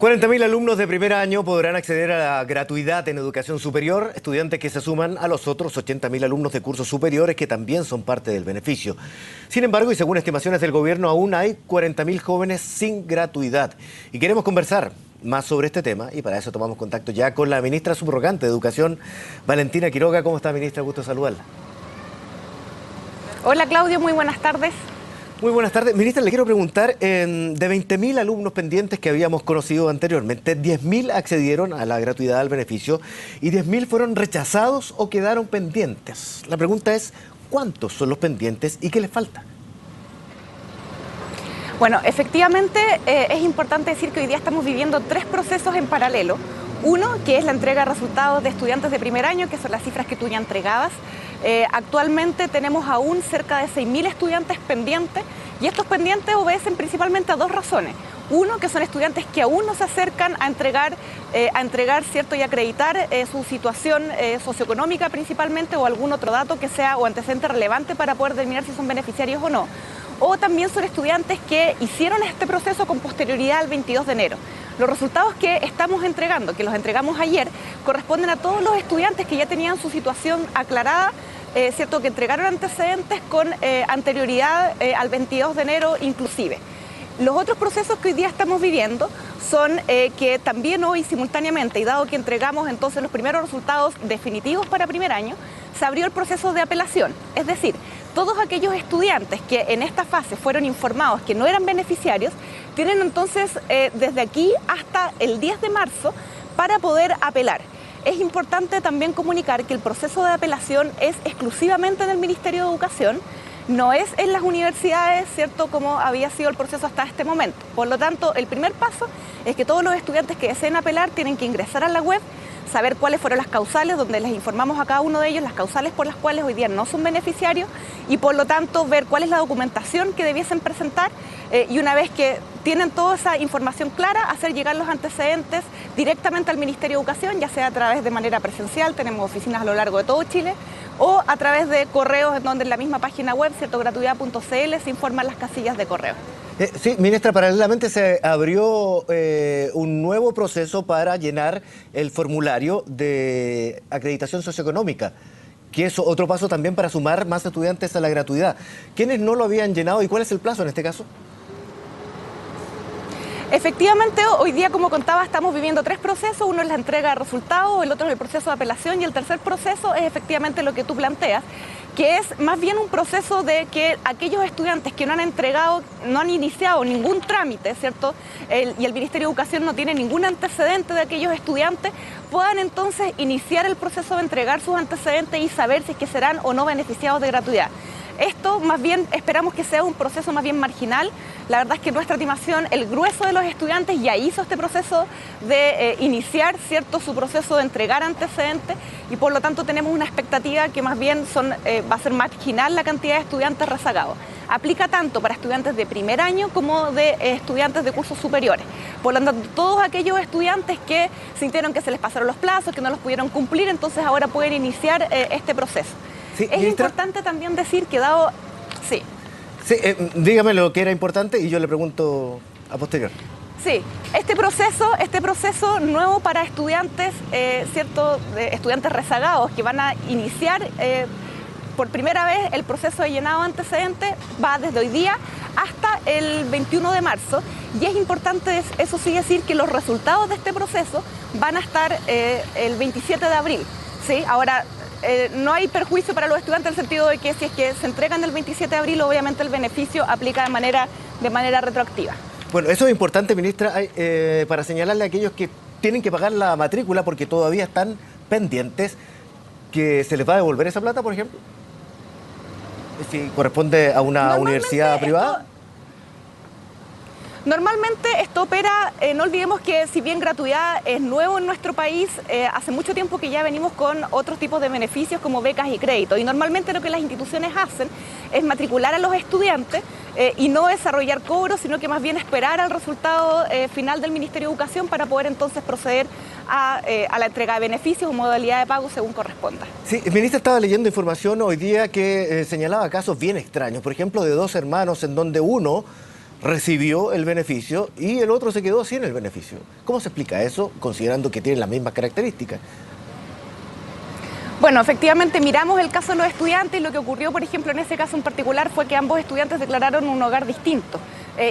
40.000 alumnos de primer año podrán acceder a la gratuidad en educación superior, estudiantes que se suman a los otros 80.000 alumnos de cursos superiores que también son parte del beneficio. Sin embargo, y según estimaciones del gobierno, aún hay 40.000 jóvenes sin gratuidad. Y queremos conversar más sobre este tema y para eso tomamos contacto ya con la ministra subrogante de Educación, Valentina Quiroga. ¿Cómo está, ministra? Gusto saludarla. Hola, Claudio, muy buenas tardes. Muy buenas tardes. Ministra, le quiero preguntar, de 20.000 alumnos pendientes que habíamos conocido anteriormente, 10.000 accedieron a la gratuidad al beneficio y 10.000 fueron rechazados o quedaron pendientes. La pregunta es, ¿cuántos son los pendientes y qué les falta? Bueno, efectivamente es importante decir que hoy día estamos viviendo tres procesos en paralelo. Uno, que es la entrega de resultados de estudiantes de primer año, que son las cifras que tú ya entregabas. Actualmente tenemos aún cerca de 6.000 estudiantes pendientes y estos pendientes obedecen principalmente a dos razones. Uno, que son estudiantes que aún no se acercan a entregar ¿cierto? Y acreditar su situación socioeconómica principalmente o algún otro dato que sea o antecedente relevante para poder determinar si son beneficiarios o no. O también son estudiantes que hicieron este proceso con posterioridad al 22 de enero. Los resultados que estamos entregando, que los entregamos ayer, corresponden a todos los estudiantes que ya tenían su situación aclarada, ¿cierto? Que entregaron antecedentes con anterioridad al 22 de enero inclusive. Los otros procesos que hoy día estamos viviendo son que también hoy simultáneamente, y dado que entregamos entonces los primeros resultados definitivos para primer año, se abrió el proceso de apelación. Es decir, todos aquellos estudiantes que en esta fase fueron informados que no eran beneficiarios, tienen entonces desde aquí hasta el 10 de marzo para poder apelar. Es importante también comunicar que el proceso de apelación es exclusivamente del Ministerio de Educación, no es en las universidades, ¿cierto?, como había sido el proceso hasta este momento. Por lo tanto, el primer paso es que todos los estudiantes que deseen apelar tienen que ingresar a la web, saber cuáles fueron las causales, donde les informamos a cada uno de ellos las causales por las cuales hoy día no son beneficiarios y por lo tanto ver cuál es la documentación que debiesen presentar y una vez que tienen toda esa información clara, hacer llegar los antecedentes directamente al Ministerio de Educación, ya sea a través de manera presencial, tenemos oficinas a lo largo de todo Chile, o a través de correos en donde en la misma página web, gratuidad.cl, se informan las casillas de correo. Sí, ministra, paralelamente se abrió un nuevo proceso para llenar el formulario de acreditación socioeconómica, que es otro paso también para sumar más estudiantes a la gratuidad. ¿Quiénes no lo habían llenado y cuál es el plazo en este caso? Efectivamente, hoy día, como contaba, estamos viviendo tres procesos. Uno es la entrega de resultados, el otro es el proceso de apelación y el tercer proceso es efectivamente lo que tú planteas, que es más bien un proceso de que aquellos estudiantes que no han entregado, no han iniciado ningún trámite, ¿cierto? Y el Ministerio de Educación no tiene ningún antecedente de aquellos estudiantes, puedan entonces iniciar el proceso de entregar sus antecedentes y saber si es que serán o no beneficiados de gratuidad. Esto más bien esperamos que sea un proceso más bien marginal. La verdad es que nuestra estimación, el grueso de los estudiantes ya hizo este proceso de iniciar, ¿cierto?, su proceso de entregar antecedentes y por lo tanto tenemos una expectativa que más bien va a ser marginal la cantidad de estudiantes rezagados. Aplica tanto para estudiantes de primer año como de estudiantes de cursos superiores. Por lo tanto, todos aquellos estudiantes que sintieron que se les pasaron los plazos, que no los pudieron cumplir, entonces ahora pueden iniciar este proceso. Sí, es ministra, importante también decir que dado... Sí. Sí, dígame lo que era importante y yo le pregunto a posterior. Sí, este proceso nuevo para estudiantes, estudiantes rezagados que van a iniciar por primera vez el proceso de llenado de antecedentes va desde hoy día hasta el 21 de marzo y es importante, eso sí, decir que los resultados de este proceso van a estar el 27 de abril. ¿Sí? Ahora, no hay perjuicio para los estudiantes en el sentido de que si es que se entregan el 27 de abril, obviamente el beneficio aplica de manera retroactiva. Bueno, eso es importante, ministra, para señalarle a aquellos que tienen que pagar la matrícula porque todavía están pendientes, que se les va a devolver esa plata, por ejemplo, si corresponde a una universidad privada. Normalmente esto opera, no olvidemos que si bien gratuidad es nuevo en nuestro país, hace mucho tiempo que ya venimos con otros tipos de beneficios como becas y créditos y normalmente lo que las instituciones hacen es matricular a los estudiantes y no desarrollar cobros, sino que más bien esperar al resultado final del Ministerio de Educación para poder entonces proceder a la entrega de beneficios o modalidad de pago según corresponda. Sí, el ministro estaba leyendo información hoy día que señalaba casos bien extraños, por ejemplo, de dos hermanos en donde uno recibió el beneficio y el otro se quedó sin el beneficio. ¿Cómo se explica eso, considerando que tienen las mismas características? Bueno, efectivamente miramos el caso de los estudiantes y lo que ocurrió, por ejemplo, en ese caso en particular fue que ambos estudiantes declararon un hogar distinto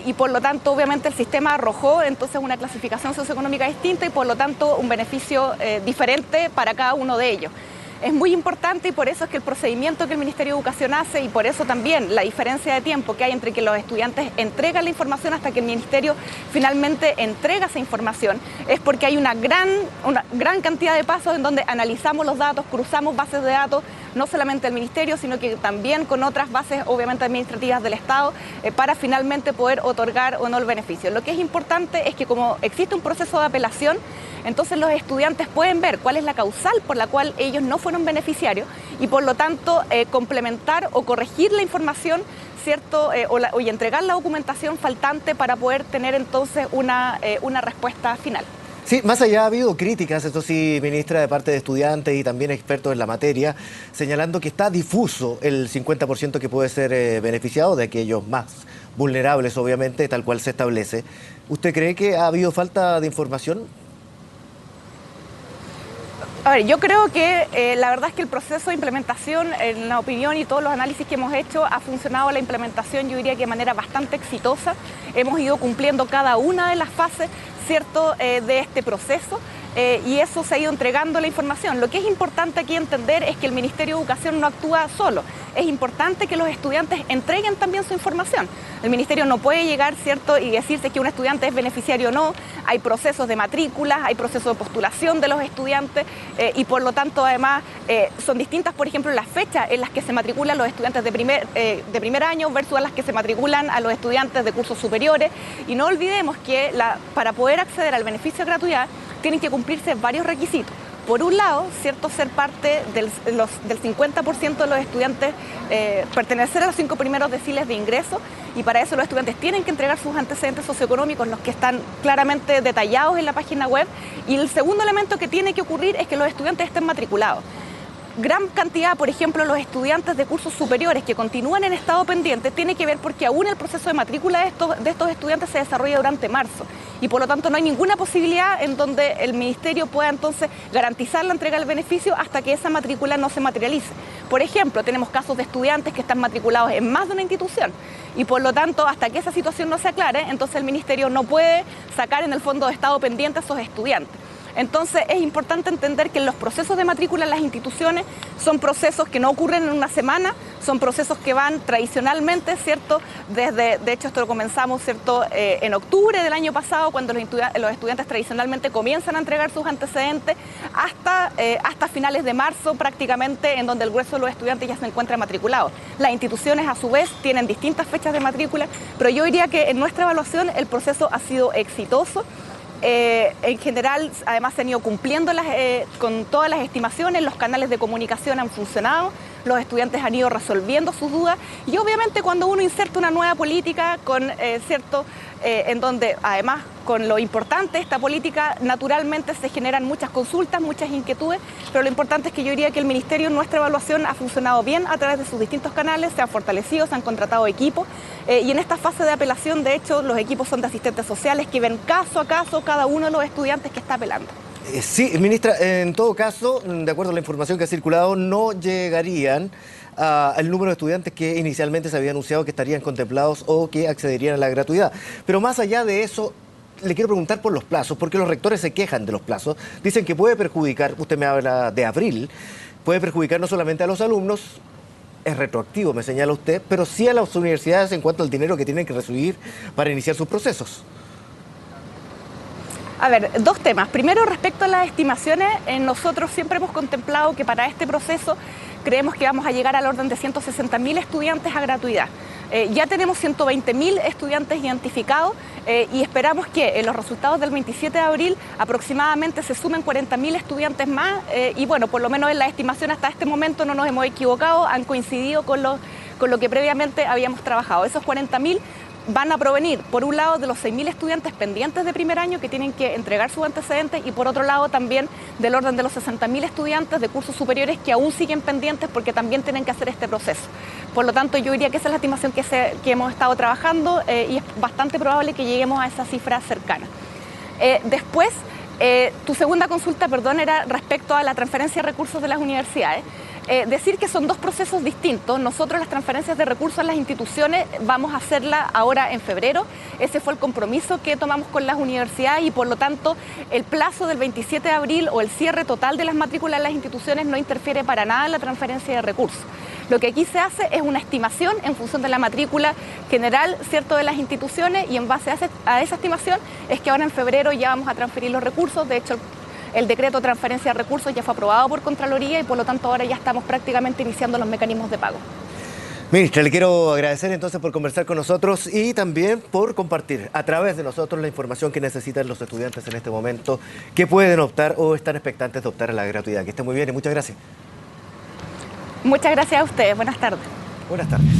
y por lo tanto obviamente el sistema arrojó entonces una clasificación socioeconómica distinta y por lo tanto un beneficio diferente para cada uno de ellos. Es muy importante y por eso es que el procedimiento que el Ministerio de Educación hace y por eso también la diferencia de tiempo que hay entre que los estudiantes entregan la información hasta que el Ministerio finalmente entrega esa información es porque hay una gran cantidad de pasos en donde analizamos los datos, cruzamos bases de datos, no solamente el Ministerio, sino que también con otras bases obviamente administrativas del Estado para finalmente poder otorgar o no el beneficio. Lo que es importante es que como existe un proceso de apelación, entonces los estudiantes pueden ver cuál es la causal por la cual ellos no fueron beneficiarios y por lo tanto complementar o corregir la información, ¿cierto? Y entregar la documentación faltante para poder tener entonces una respuesta final. Sí, más allá ha habido críticas, esto sí, ministra, de parte de estudiantes y también expertos en la materia, señalando que está difuso el 50% que puede ser beneficiado de aquellos más vulnerables, obviamente, tal cual se establece. ¿Usted cree que ha habido falta de información? A ver, yo creo que la verdad es que el proceso de implementación, en la opinión y todos los análisis que hemos hecho, ha funcionado la implementación, yo diría que de manera bastante exitosa. Hemos ido cumpliendo cada una de las fases, ¿cierto?, de este proceso y eso se ha ido entregando la información. Lo que es importante aquí entender es que el Ministerio de Educación no actúa solo. Es importante que los estudiantes entreguen también su información. El Ministerio no puede llegar, ¿cierto?, y decirse que un estudiante es beneficiario o no. Hay procesos de matrículas, hay procesos de postulación de los estudiantes y por lo tanto además son distintas, por ejemplo, las fechas en las que se matriculan los estudiantes de primer año versus las que se matriculan a los estudiantes de cursos superiores. Y no olvidemos que para poder acceder al beneficio de gratuidad tienen que cumplirse varios requisitos. Por un lado, ¿cierto?, ser parte del 50% de los estudiantes, pertenecer a los 5 primeros deciles de ingreso y para eso los estudiantes tienen que entregar sus antecedentes socioeconómicos, los que están claramente detallados en la página web. Y el segundo elemento que tiene que ocurrir es que los estudiantes estén matriculados. Gran cantidad, por ejemplo, los estudiantes de cursos superiores que continúan en estado pendiente tiene que ver porque aún el proceso de matrícula de estos estudiantes se desarrolla durante marzo y por lo tanto no hay ninguna posibilidad en donde el Ministerio pueda entonces garantizar la entrega del beneficio hasta que esa matrícula no se materialice. Por ejemplo, tenemos casos de estudiantes que están matriculados en más de una institución y por lo tanto hasta que esa situación no se aclare, entonces el Ministerio no puede sacar en el fondo de estado pendiente a esos estudiantes. Entonces es importante entender que los procesos de matrícula en las instituciones son procesos que no ocurren en una semana, son procesos que van tradicionalmente, ¿cierto? De hecho esto lo comenzamos, ¿cierto?, en octubre del año pasado, cuando los estudiantes tradicionalmente comienzan a entregar sus antecedentes, hasta finales de marzo prácticamente, en donde el grueso de los estudiantes ya se encuentra matriculados. Las instituciones a su vez tienen distintas fechas de matrícula, pero yo diría que en nuestra evaluación el proceso ha sido exitoso. En general, además se han ido cumpliendo con todas las estimaciones, los canales de comunicación han funcionado, los estudiantes han ido resolviendo sus dudas y obviamente cuando uno inserta una nueva política en donde además con lo importante de esta política naturalmente se generan muchas consultas, muchas inquietudes, pero lo importante es que yo diría que el Ministerio en nuestra evaluación ha funcionado bien a través de sus distintos canales, se ha fortalecido, se han contratado equipos y en esta fase de apelación de hecho los equipos son de asistentes sociales que ven caso a caso cada uno de los estudiantes que está apelando. Sí, ministra, en todo caso, de acuerdo a la información que ha circulado, no llegarían al número de estudiantes que inicialmente se había anunciado que estarían contemplados o que accederían a la gratuidad. Pero más allá de eso, le quiero preguntar por los plazos, porque los rectores se quejan de los plazos. Dicen que puede perjudicar, usted me habla de abril, puede perjudicar no solamente a los alumnos, es retroactivo, me señala usted, pero sí a las universidades en cuanto al dinero que tienen que recibir para iniciar sus procesos. A ver, dos temas. Primero, respecto a las estimaciones, nosotros siempre hemos contemplado que para este proceso creemos que vamos a llegar al orden de 160.000 estudiantes a gratuidad. Ya tenemos 120.000 estudiantes identificados y esperamos que en los resultados del 27 de abril aproximadamente se sumen 40.000 estudiantes más y bueno, por lo menos en la estimación hasta este momento no nos hemos equivocado, han coincidido con lo que previamente habíamos trabajado. Esos 40.000 van a provenir, por un lado, de los 6.000 estudiantes pendientes de primer año que tienen que entregar sus antecedentes y por otro lado también del orden de los 60.000 estudiantes de cursos superiores que aún siguen pendientes porque también tienen que hacer este proceso. Por lo tanto, yo diría que esa es la estimación que hemos estado trabajando y es bastante probable que lleguemos a esa cifra cercana. Después, tu segunda consulta, perdón, era respecto a la transferencia de recursos de las universidades. Decir que son dos procesos distintos. Nosotros las transferencias de recursos a las instituciones vamos a hacerla ahora en febrero. Ese fue el compromiso que tomamos con las universidades y por lo tanto el plazo del 27 de abril o el cierre total de las matrículas en las instituciones no interfiere para nada en la transferencia de recursos. Lo que aquí se hace es una estimación en función de la matrícula general, ¿cierto?, de las instituciones y en base a esa estimación es que ahora en febrero ya vamos a transferir los recursos. De hecho, el decreto de transferencia de recursos ya fue aprobado por Contraloría y por lo tanto ahora ya estamos prácticamente iniciando los mecanismos de pago. Ministra, le quiero agradecer entonces por conversar con nosotros y también por compartir a través de nosotros la información que necesitan los estudiantes en este momento que pueden optar o están expectantes de optar a la gratuidad. Que esté muy bien y muchas gracias. Muchas gracias a ustedes. Buenas tardes. Buenas tardes.